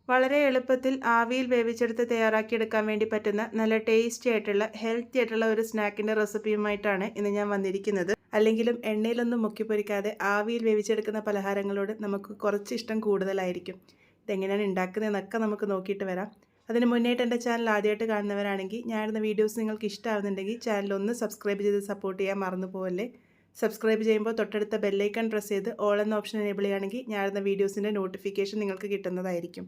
വളരെ എളുപ്പത്തിൽ ആവിയിൽ വേവിച്ചെടുത്ത് തയ്യാറാക്കിയെടുക്കാൻ വേണ്ടി പറ്റുന്ന നല്ല ടേസ്റ്റി ആയിട്ടുള്ള ഹെൽത്തി ആയിട്ടുള്ള ഒരു സ്നാക്കിൻ്റെ റെസിപ്പിയുമായിട്ടാണ് ഇന്ന് ഞാൻ വന്നിരിക്കുന്നത്. അല്ലെങ്കിലും എണ്ണയിലൊന്നും മുക്കിപ്പൊരിക്കാതെ ആവിയിൽ വേവിച്ചെടുക്കുന്ന പലഹാരങ്ങളോട് നമുക്ക് കുറച്ച് ഇഷ്ടം കൂടുതലായിരിക്കും. ഇതെങ്ങനെയാണ് ഉണ്ടാക്കുന്നതെന്നൊക്കെ നമുക്ക് നോക്കിയിട്ട് വരാം. അതിന് മുന്നേറ്റ് എൻ്റെ ചാനൽ ആദ്യമായിട്ട് കാണുന്നവരാണെങ്കിൽ ഞാനിടുന്ന വീഡിയോസ് നിങ്ങൾക്ക് ഇഷ്ടമാവുന്നുണ്ടെങ്കിൽ ചാനൽ ഒന്ന് സബ്സ്ക്രൈബ് ചെയ്ത് സപ്പോർട്ട് ചെയ്യാൻ മറന്നു പോകല്ലേ. സബ്സ്ക്രൈബ് ചെയ്യുമ്പോൾ തൊട്ടടുത്ത ബെല്ലൈക്കൺ പ്രസ് ചെയ്ത് ഓൾ എന്ന ഓപ്ഷൻ എനേബിൾ ചെയ്യുകയാണെങ്കിൽ ഞാനിടുന്ന വീഡിയോസിൻ്റെ നോട്ടിഫിക്കേഷൻ നിങ്ങൾക്ക് കിട്ടുന്നതായിരിക്കും.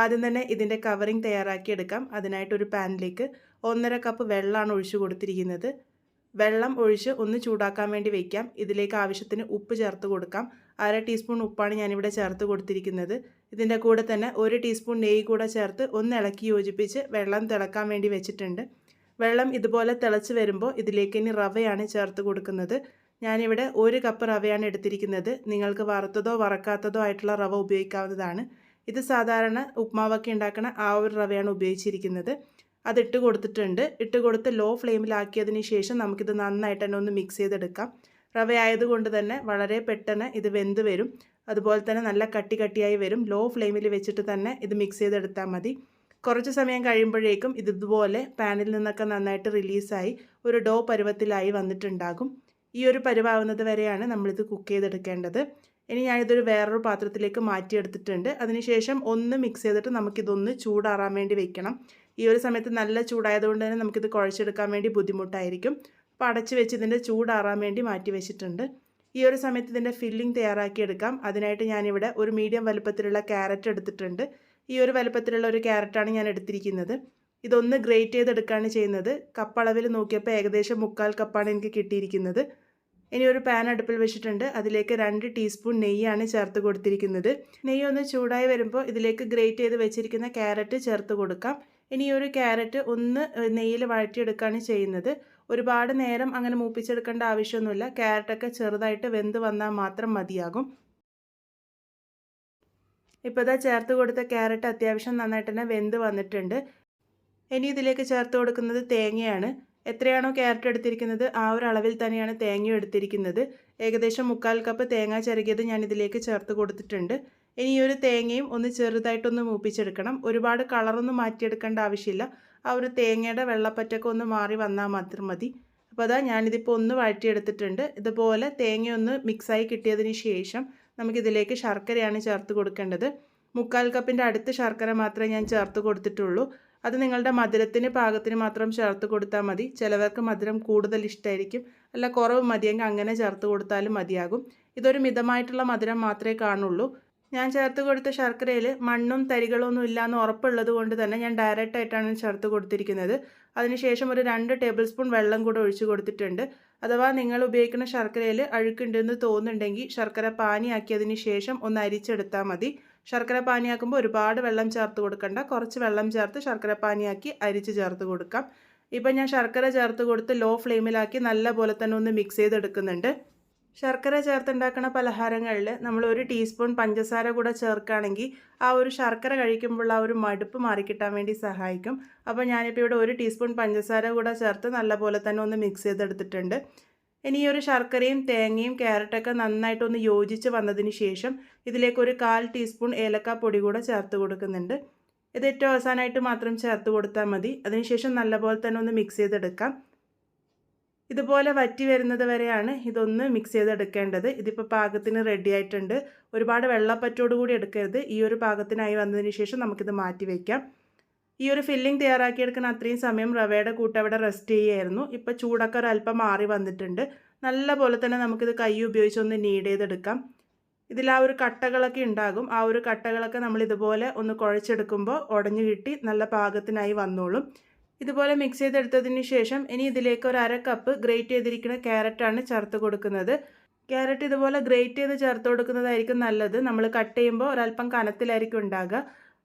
ആദ്യം തന്നെ ഇതിൻ്റെ കവറിങ് തയ്യാറാക്കിയെടുക്കാം. അതിനായിട്ടൊരു പാനിലേക്ക് 1.5 കപ്പ് വെള്ളമാണ് ഒഴിച്ചു കൊടുത്തിരിക്കുന്നത്. വെള്ളം ഒഴിച്ച് ഒന്ന് ചൂടാക്കാൻ വേണ്ടി വയ്ക്കാം. ഇതിലേക്ക് ആവശ്യത്തിന് ഉപ്പ് ചേർത്ത് കൊടുക്കാം. 1/2 ടീസ്പൂൺ ഉപ്പാണ് ഞാനിവിടെ ചേർത്ത് കൊടുത്തിരിക്കുന്നത്. ഇതിൻ്റെ കൂടെ തന്നെ 1 ടീസ്പൂൺ നെയ്യ് കൂടെ ചേർത്ത് ഒന്ന് ഇളക്കി യോജിപ്പിച്ച് വെള്ളം തിളക്കാൻ വേണ്ടി വെച്ചിട്ടുണ്ട്. വെള്ളം ഇതുപോലെ തിളച്ച് വരുമ്പോൾ ഇതിലേക്ക് ഇനി റവയാണ് ചേർത്ത് കൊടുക്കുന്നത്. ഞാനിവിടെ 1 കപ്പ് റവയാണ് എടുത്തിരിക്കുന്നത്. നിങ്ങൾക്ക് വറുത്തതോ വറക്കാത്തതോ ആയിട്ടുള്ള റവ ഉപയോഗിക്കാവുന്നതാണ്. ഇത് സാധാരണ ഉപ്മാവൊക്കെ ഉണ്ടാക്കുന്ന ആ ഒരു റവയാണ് ഉപയോഗിച്ചിരിക്കുന്നത്. അതിട്ട് കൊടുത്തിട്ടുണ്ട്. ഇട്ട് കൊടുത്ത് ലോ ഫ്ലെയിമിലാക്കിയതിന് ശേഷം നമുക്കിത് നന്നായിട്ട് തന്നെ ഒന്ന് മിക്സ് ചെയ്തെടുക്കാം. റവ ആയതുകൊണ്ട് തന്നെ വളരെ പെട്ടെന്ന് ഇത് വെന്ത് വരും. അതുപോലെ തന്നെ നല്ല കട്ടിയായി വരും. ലോ ഫ്ലെയിമിൽ വെച്ചിട്ട് തന്നെ ഇത് മിക്സ് ചെയ്തെടുത്താൽ മതി. കുറച്ച് സമയം കഴിയുമ്പോഴേക്കും ഇതുപോലെ പാനിൽ നിന്നൊക്കെ നന്നായിട്ട് റിലീസായി ഒരു ഡോ പരുവത്തിലായി വന്നിട്ടുണ്ടാകും. ഈ ഒരു പരുവാവുന്നത് വരെയാണ് നമ്മളിത് കുക്ക് ചെയ്തെടുക്കേണ്ടത്. ഇനി ഞാനിതൊരു വേറൊരു പാത്രത്തിലേക്ക് മാറ്റിയെടുത്തിട്ടുണ്ട്. അതിനുശേഷം ഒന്ന് മിക്സ് ചെയ്തിട്ട് നമുക്കിതൊന്ന് ചൂടാറാൻ വേണ്ടി വെക്കണം. ഈ ഒരു സമയത്ത് നല്ല ചൂടായതുകൊണ്ട് തന്നെ നമുക്കിത് കുഴച്ചെടുക്കാൻ വേണ്ടി ബുദ്ധിമുട്ടായിരിക്കും. അപ്പോൾ അടച്ച് വെച്ച് ഇതിൻ്റെ ചൂടാറാൻ വേണ്ടി മാറ്റി വെച്ചിട്ടുണ്ട്. ഈ ഒരു സമയത്ത് ഇതിൻ്റെ ഫില്ലിംഗ് തയ്യാറാക്കിയെടുക്കാം. അതിനായിട്ട് ഞാനിവിടെ ഒരു മീഡിയം വലുപ്പത്തിലുള്ള ക്യാരറ്റ് എടുത്തിട്ടുണ്ട്. ഈ ഒരു വലുപ്പത്തിലുള്ള ഒരു ക്യാരറ്റാണ് ഞാൻ എടുത്തിരിക്കുന്നത്. ഇതൊന്ന് ഗ്രേറ്റ് ചെയ്തെടുക്കുകയാണ് ചെയ്യുന്നത്. കപ്പളവിൽ നോക്കിയപ്പോൾ ഏകദേശം 3/4 കപ്പാണ് എനിക്ക് കിട്ടിയിരിക്കുന്നത്. ഇനി ഒരു പാൻ അടുപ്പിൽ വെച്ചിട്ടുണ്ട്. അതിലേക്ക് 2 ടീസ്പൂൺ നെയ്യാണ് ചേർത്ത് കൊടുത്തിരിക്കുന്നത്. നെയ്യ് ഒന്ന് ചൂടായി വരുമ്പോൾ ഇതിലേക്ക് ഗ്രേറ്റ് ചെയ്ത് വെച്ചിരിക്കുന്ന ക്യാരറ്റ് ചേർത്ത് കൊടുക്കാം. ഇനി ഈ ഒരു ക്യാരറ്റ് ഒന്ന് നെയ്യിൽ വഴറ്റിയെടുക്കുകയാണ് ചെയ്യുന്നത്. ഒരുപാട് നേരം അങ്ങനെ മൂപ്പിച്ചെടുക്കേണ്ട ആവശ്യമൊന്നുമില്ല. ക്യാരറ്റൊക്കെ ചെറുതായിട്ട് വെന്ത് വന്നാൽ മാത്രം മതിയാകും. ഇപ്പോൾ ഇതാ ചേർത്ത് കൊടുത്ത ക്യാരറ്റ് അത്യാവശ്യം നന്നായിട്ട് തന്നെ വെന്ത് വന്നിട്ടുണ്ട്. ഇനി ഇതിലേക്ക് ചേർത്ത് കൊടുക്കുന്നത് തേങ്ങയാണ്. എത്രയാണോ ക്യാരറ്റ് എടുത്തിരിക്കുന്നത് ആ ഒരു അളവിൽ തന്നെയാണ് തേങ്ങയും എടുത്തിരിക്കുന്നത്. ഏകദേശം 3/4 കപ്പ് തേങ്ങ ചിരകിയത് ഞാൻ ഇതിലേക്ക് ചേർത്ത് കൊടുത്തിട്ടുണ്ട്. ഇനി ഈ ഒരു തേങ്ങയും ഒന്ന് ചെറുതായിട്ടൊന്ന് മൂപ്പിച്ചെടുക്കണം. ഒരുപാട് കളറൊന്നും മാറ്റിയെടുക്കേണ്ട ആവശ്യമില്ല. ആ ഒരു തേങ്ങയുടെ വെള്ളപ്പറ്റൊക്കെ ഒന്ന് മാറി വന്നാൽ മാത്രം മതി. അപ്പോൾ അതാ ഞാനിതിപ്പോൾ ഒന്ന് വഴറ്റിയെടുത്തിട്ടുണ്ട്. ഇതുപോലെ തേങ്ങയൊന്ന് മിക്സായി കിട്ടിയതിന് ശേഷം നമുക്കിതിലേക്ക് ശർക്കരയാണ് ചേർത്ത് കൊടുക്കേണ്ടത്. 3/4 കപ്പിൻ്റെ അടുത്ത് ശർക്കര മാത്രമേ ഞാൻ ചേർത്ത് കൊടുത്തിട്ടുള്ളൂ. അത് നിങ്ങളുടെ മധുരത്തിന് പാകത്തിന് മാത്രം ചേർത്ത് കൊടുത്താൽ മതി. ചിലവർക്ക് മധുരം കൂടുതൽ ഇഷ്ടമായിരിക്കും. അല്ല കുറവ് മതിയെങ്കിൽ അങ്ങനെ ചേർത്ത് കൊടുത്താലും മതിയാകും. ഇതൊരു മിതമായിട്ടുള്ള മധുരം മാത്രമേ കാണുള്ളൂ. ഞാൻ ചേർത്ത് കൊടുത്ത ശർക്കരയിൽ മണ്ണും തരികളൊന്നും ഇല്ലയെന്ന് ഉറപ്പുള്ളത് കൊണ്ട് തന്നെ ഞാൻ ഡയറക്റ്റായിട്ടാണ് ചേർത്ത് കൊടുത്തിരിക്കുന്നത്. അതിനുശേഷം ഒരു 2 ടേബിൾ സ്പൂൺ വെള്ളം കൂടെ ഒഴിച്ച് കൊടുത്തിട്ടുണ്ട്. അഥവാ നിങ്ങൾ ഉപയോഗിക്കുന്ന ശർക്കരയിൽ അഴുക്കുണ്ടെന്ന് തോന്നുന്നുണ്ടെങ്കിൽ ശർക്കര പാനിയാക്കിയതിന് ശേഷം ഒന്ന് അരിച്ചെടുത്താൽ മതി. ശർക്കര പാനിയാക്കുമ്പോൾ ഒരുപാട് വെള്ളം ചേർത്ത് കൊടുക്കണ്ട. കുറച്ച് വെള്ളം ചേർത്ത് ശർക്കര പാനിയാക്കി അരിച്ച് ചേർത്ത് കൊടുക്കാം. ഇപ്പം ഞാൻ ശർക്കര ചേർത്ത് കൊടുത്ത് ലോ ഫ്ലെയിമിലാക്കി നല്ല പോലെ തന്നെ ഒന്ന് മിക്സ് ചെയ്തെടുക്കുന്നുണ്ട്. ശർക്കര ചേർത്തുണ്ടാക്കുന്ന പലഹാരങ്ങളിൽ നമ്മൾ 1 ടീസ്പൂൺ പഞ്ചസാര കൂടെ ചേർക്കുകയാണെങ്കിൽ ആ ഒരു ശർക്കര കഴിക്കുമ്പോൾ ആ ഒരു മടുപ്പ് മാറിക്കിട്ടാൻ വേണ്ടി സഹായിക്കും. അപ്പോൾ ഞാനിപ്പോൾ ഇവിടെ 1 ടീസ്പൂൺ പഞ്ചസാര കൂടെ ചേർത്ത് നല്ലപോലെ തന്നെ ഒന്ന് മിക്സ് ചെയ്തെടുത്തിട്ടുണ്ട്. ഇനി ഈ ഒരു ശർക്കരയും തേങ്ങയും ക്യാരറ്റൊക്കെ നന്നായിട്ടൊന്ന് യോജിച്ച് വന്നതിന് ശേഷം ഇതിലേക്ക് ഒരു 1/4 ടീസ്പൂൺ ഏലക്കാപ്പൊടി കൂടെ ചേർത്ത് കൊടുക്കുന്നുണ്ട്. ഇത് ഏറ്റവും അവസാനമായിട്ട് മാത്രം ചേർത്ത് കൊടുത്താൽ മതി. അതിനുശേഷം നല്ലപോലെ തന്നെ ഒന്ന് മിക്സ് ചെയ്തെടുക്കാം. ഇതുപോലെ വറ്റി വരുന്നത് വരെയാണ് ഇതൊന്ന് മിക്സ് ചെയ്തെടുക്കേണ്ടത്. ഇതിപ്പോൾ പാകത്തിന് റെഡി ആയിട്ടുണ്ട്. ഒരുപാട് വെള്ളപ്പറ്റോടുകൂടി എടുക്കരുത്. ഈ ഒരു പാകത്തിനായി വന്നതിന് ശേഷം നമുക്കിത് മാറ്റി വയ്ക്കാം. ഈ ഒരു ഫില്ലിംഗ് തയ്യാറാക്കിയെടുക്കുന്ന അത്രയും സമയം റവയുടെ കൂട്ട് അവിടെ റെസ്റ്റ് ചെയ്യുമായിരുന്നു. ഇപ്പോൾ ചൂടൊക്കെ ഒരല്പം മാറി വന്നിട്ടുണ്ട്. നല്ല പോലെ തന്നെ നമുക്കിത് കൈ ഉപയോഗിച്ച് ഒന്ന് നീഡ് ചെയ്തെടുക്കാം. ഇതിൽ ആ ഒരു കട്ടകളൊക്കെ ഉണ്ടാകും. ആ ഒരു കട്ടകളൊക്കെ നമ്മൾ ഇതുപോലെ ഒന്ന് കുഴച്ചെടുക്കുമ്പോൾ ഉടഞ്ഞു കിട്ടി നല്ല പാകത്തിനായി വന്നോളും. ഇതുപോലെ മിക്സ് ചെയ്തെടുത്തതിന് ശേഷം ഇനി ഇതിലേക്ക് ഒരു 1/2 കപ്പ് ഗ്രേറ്റ് ചെയ്തിരിക്കുന്ന ക്യാരറ്റാണ് ചേർത്ത് കൊടുക്കുന്നത്. ക്യാരറ്റ് ഇതുപോലെ ഗ്രേറ്റ് ചെയ്ത് ചേർത്ത് കൊടുക്കുന്നതായിരിക്കും നല്ലത്. നമ്മൾ കട്ട് ചെയ്യുമ്പോൾ ഒരല്പം കനത്തിലായിരിക്കും ഉണ്ടാകുക.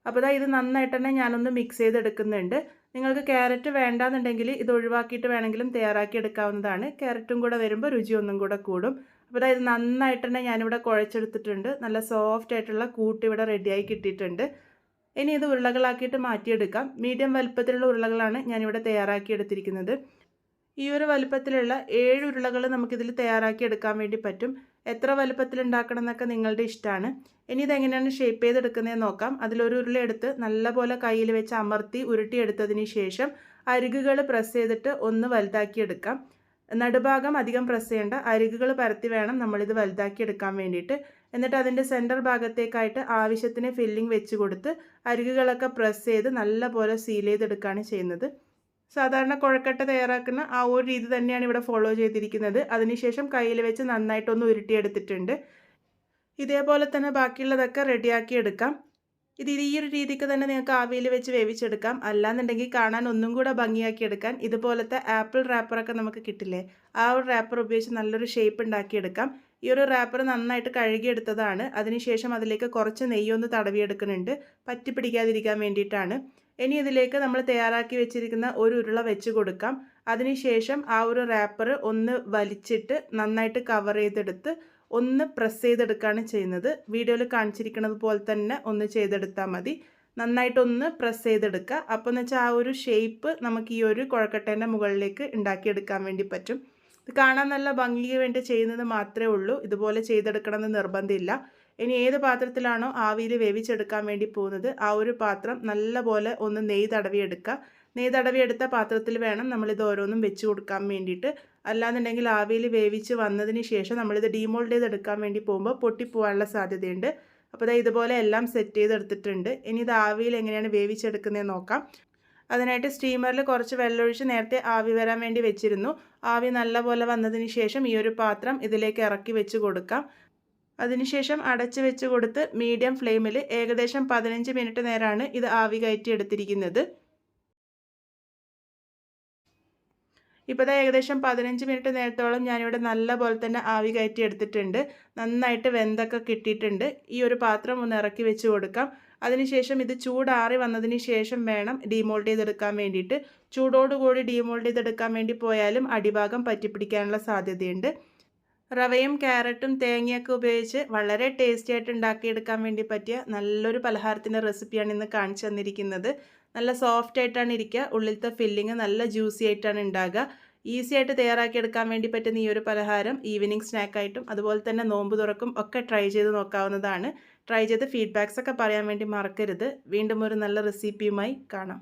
അപ്പോൾ ഇത് നന്നായിട്ട് തന്നെ ഞാനൊന്ന് മിക്സ് ചെയ്തെടുക്കുന്നുണ്ട്. നിങ്ങൾക്ക് ക്യാരറ്റ് വേണ്ടാന്നുണ്ടെങ്കിൽ ഇത് ഒഴിവാക്കിയിട്ട് വേണമെങ്കിലും തയ്യാറാക്കി എടുക്കാവുന്നതാണ്. ക്യാരറ്റും കൂടെ വരുമ്പോൾ രുചി ഒന്നും കൂടെ കൂടും. അപ്പോൾ ഇത് നന്നായിട്ട് തന്നെ ഞാനിവിടെ കുഴച്ചെടുത്തിട്ടുണ്ട്. നല്ല സോഫ്റ്റ് ആയിട്ടുള്ള കൂട്ട് ഇവിടെ റെഡിയായി കിട്ടിയിട്ടുണ്ട്. ഇനി ഇത് ഉരുളകളാക്കിയിട്ട് മാറ്റിയെടുക്കാം. മീഡിയം വലുപ്പത്തിലുള്ള ഉരുളകളാണ് ഞാനിവിടെ തയ്യാറാക്കി എടുത്തിരിക്കുന്നത്. ഈ ഒരു വലുപ്പത്തിലുള്ള 7 ഉരുളകൾ നമുക്കിതിൽ തയ്യാറാക്കി എടുക്കാൻ വേണ്ടി പറ്റും. എത്ര വലുപ്പത്തിൽ ഉണ്ടാക്കണം എന്നൊക്കെ നിങ്ങളുടെ ഇഷ്ടമാണ്. ഇനി ഇതെങ്ങനെയാണ് ഷേപ്പ് ചെയ്തെടുക്കുന്നതെന്ന് നോക്കാം. അതിലൊരു ഉരുള എടുത്ത് നല്ലപോലെ കയ്യിൽ വെച്ച് അമർത്തി ഉരുട്ടിയെടുത്തതിന് ശേഷം അരികുകൾ പ്രസ് ചെയ്തിട്ട് ഒന്ന് വലുതാക്കി എടുക്കാം. നടുഭാഗം അധികം പ്രസ് ചെയ്യേണ്ട, അരികുകൾ പരത്തി വേണം നമ്മളിത് വലുതാക്കി എടുക്കാൻ വേണ്ടിയിട്ട്. എന്നിട്ട് അതിൻ്റെ സെൻറ്റർ ഭാഗത്തേക്കായിട്ട് ആവശ്യത്തിന് ഫില്ലിംഗ് വെച്ച് കൊടുത്ത് അരികുകളൊക്കെ പ്രസ് ചെയ്ത് നല്ലപോലെ സീൽ ചെയ്തെടുക്കുകയാണ് ചെയ്യുന്നത്. സാധാരണ കുഴക്കട്ട തയ്യാറാക്കുന്ന ആ ഒരു രീതി തന്നെയാണ് ഇവിടെ ഫോളോ ചെയ്തിരിക്കുന്നത്. അതിനുശേഷം കയ്യിൽ വെച്ച് നന്നായിട്ടൊന്ന് ഉരുട്ടിയെടുത്തിട്ടുണ്ട്. ഇതേപോലെ തന്നെ ബാക്കിയുള്ളതൊക്കെ റെഡിയാക്കി എടുക്കാം. ഈ ഒരു രീതിക്ക് തന്നെ നിങ്ങൾക്ക് ആവിയിൽ വെച്ച് വേവിച്ചെടുക്കാം. അല്ലാന്നുണ്ടെങ്കിൽ കാണാൻ ഒന്നും കൂടെ ഭംഗിയാക്കി എടുക്കാൻ ഇതുപോലത്തെ ആപ്പിൾ റാപ്പറൊക്കെ നമുക്ക് കിട്ടില്ലേ, ആ ഒരു റാപ്പർ ഉപയോഗിച്ച് നല്ലൊരു ഷേപ്പ് ഉണ്ടാക്കിയെടുക്കാം. ഈ ഒരു റാപ്പർ നന്നായിട്ട് കഴുകിയെടുത്തതാണ്. അതിനുശേഷം അതിലേക്ക് കുറച്ച് നെയ്യൊന്ന് തടവിയെടുക്കുന്നുണ്ട്, പറ്റി പിടിക്കാതിരിക്കാൻ വേണ്ടിയിട്ടാണ്. ഇനി ഇതിലേക്ക് നമ്മൾ തയ്യാറാക്കി വെച്ചിരിക്കുന്ന ഒരു ഉരുള വെച്ച് കൊടുക്കാം. അതിനുശേഷം ആ ഒരു റാപ്പർ ഒന്ന് വലിച്ചിട്ട് നന്നായിട്ട് കവർ ചെയ്തെടുത്ത് ഒന്ന് പ്രസ് ചെയ്തെടുക്കുകയാണ് ചെയ്യുന്നത്. വീഡിയോയിൽ കാണിച്ചിരിക്കുന്നത് പോലെ തന്നെ ഒന്ന് ചെയ്തെടുത്താൽ മതി. നന്നായിട്ടൊന്ന് പ്രസ് ചെയ്തെടുക്കുക. അപ്പോൾ എന്ന് വെച്ചാൽ ആ ഒരു ഷേപ്പ് നമുക്ക് ഈ ഒരു കുഴക്കട്ടേൻ്റെ മുകളിലേക്ക് ഉണ്ടാക്കിയെടുക്കാൻ വേണ്ടി പറ്റും. ഇത് കാണാൻ നല്ല ഭംഗിക്ക് വേണ്ടി ചെയ്യുന്നത് മാത്രമേ ഉള്ളൂ. ഇതുപോലെ ചെയ്തെടുക്കണമെന്ന് നിർബന്ധമില്ല. ഇനി ഏത് പാത്രത്തിലാണോ ആവിയിൽ വേവിച്ചെടുക്കാൻ വേണ്ടി പോകുന്നത് ആ ഒരു പാത്രം നല്ലപോലെ ഒന്ന് നെയ്യ് തടവിയെടുക്കുക. നെയ്യ് തടവിയെടുത്ത പാത്രത്തിൽ വേണം നമ്മളിത് ഓരോന്നും വെച്ച് കൊടുക്കാൻ വേണ്ടിയിട്ട്. അല്ലാന്നുണ്ടെങ്കിൽ ആവിയിൽ വേവിച്ച് വന്നതിന് ശേഷം നമ്മളിത് ഡീമോൾഡ് ചെയ്തെടുക്കാൻ വേണ്ടി പോകുമ്പോൾ പൊട്ടിപ്പോകാനുള്ള സാധ്യതയുണ്ട്. അപ്പോൾ ഇത് ഇതുപോലെ എല്ലാം സെറ്റ് ചെയ്തെടുത്തിട്ടുണ്ട്. ഇനി ഇത് ആവിയിൽ എങ്ങനെയാണ് വേവിച്ചെടുക്കുന്നതെന്ന് നോക്കാം. അതിനായിട്ട് സ്റ്റീമറിൽ കുറച്ച് വെള്ളമൊഴിച്ച് നേരത്തെ ആവി വരാൻ വേണ്ടി വെച്ചിരുന്നു. ആവി നല്ലപോലെ വന്നതിന് ശേഷം ഈ ഒരു പാത്രം ഇതിലേക്ക് ഇറക്കി വെച്ച് കൊടുക്കാം. അതിനുശേഷം അടച്ച് വെച്ച് കൊടുത്ത് മീഡിയം ഫ്ലെയിമിൽ ഏകദേശം 15 മിനിറ്റ് നേരമാണ് ഇത് ആവി കയറ്റി എടുത്തിരിക്കുന്നത്. ഇപ്പോൾ ഇത് ഏകദേശം 15 മിനിറ്റ് നേരത്തോളം ഞാനിവിടെ നല്ല പോലെ തന്നെ ആവി കയറ്റി എടുത്തിട്ടുണ്ട്. നന്നായിട്ട് വെന്തൊക്കെ കിട്ടിയിട്ടുണ്ട്. ഈ ഒരു പാത്രം ഒന്ന് ഇറക്കി വെച്ച് കൊടുക്കാം. അതിനുശേഷം ഇത് ചൂടാറി വന്നതിന് ശേഷം വേണം ഡീമോൾഡ് ചെയ്തെടുക്കാൻ വേണ്ടിയിട്ട്. ചൂടോടുകൂടി ഡീമോൾഡ് ചെയ്തെടുക്കാൻ വേണ്ടി പോയാലും അടിഭാഗം പറ്റിപ്പിടിക്കാനുള്ള സാധ്യതയുണ്ട്. റവയും ക്യാരറ്റും തേങ്ങയൊക്കെ ഉപയോഗിച്ച് വളരെ ടേസ്റ്റി ആയിട്ട് ഉണ്ടാക്കിയെടുക്കാൻ വേണ്ടി പറ്റിയ നല്ലൊരു പലഹാരത്തിൻ്റെ റെസിപ്പിയാണ് ഇന്ന് കാണിച്ചു തന്നിരിക്കുന്നത്. നല്ല സോഫ്റ്റ് ആയിട്ടാണ് ഇരിക്കുക. ഉള്ളിലത്തെ ഫില്ലിങ് നല്ല ജ്യൂസി ആയിട്ടാണ് ഉണ്ടാകുക. ഈസി ആയിട്ട് തയ്യാറാക്കിയെടുക്കാൻ വേണ്ടി പറ്റുന്ന ഈ ഒരു പലഹാരം ഈവനിങ് സ്നാക്കായിട്ടും അതുപോലെ തന്നെ നോമ്പ് തുറക്കും ഒക്കെ ട്രൈ ചെയ്ത് നോക്കാവുന്നതാണ്. ട്രൈ ചെയ്ത് ഫീഡ്ബാക്സ് ഒക്കെ പറയാൻ വേണ്ടി മറക്കരുത്. വീണ്ടും ഒരു നല്ല റെസിപ്പിയുമായി കാണാം.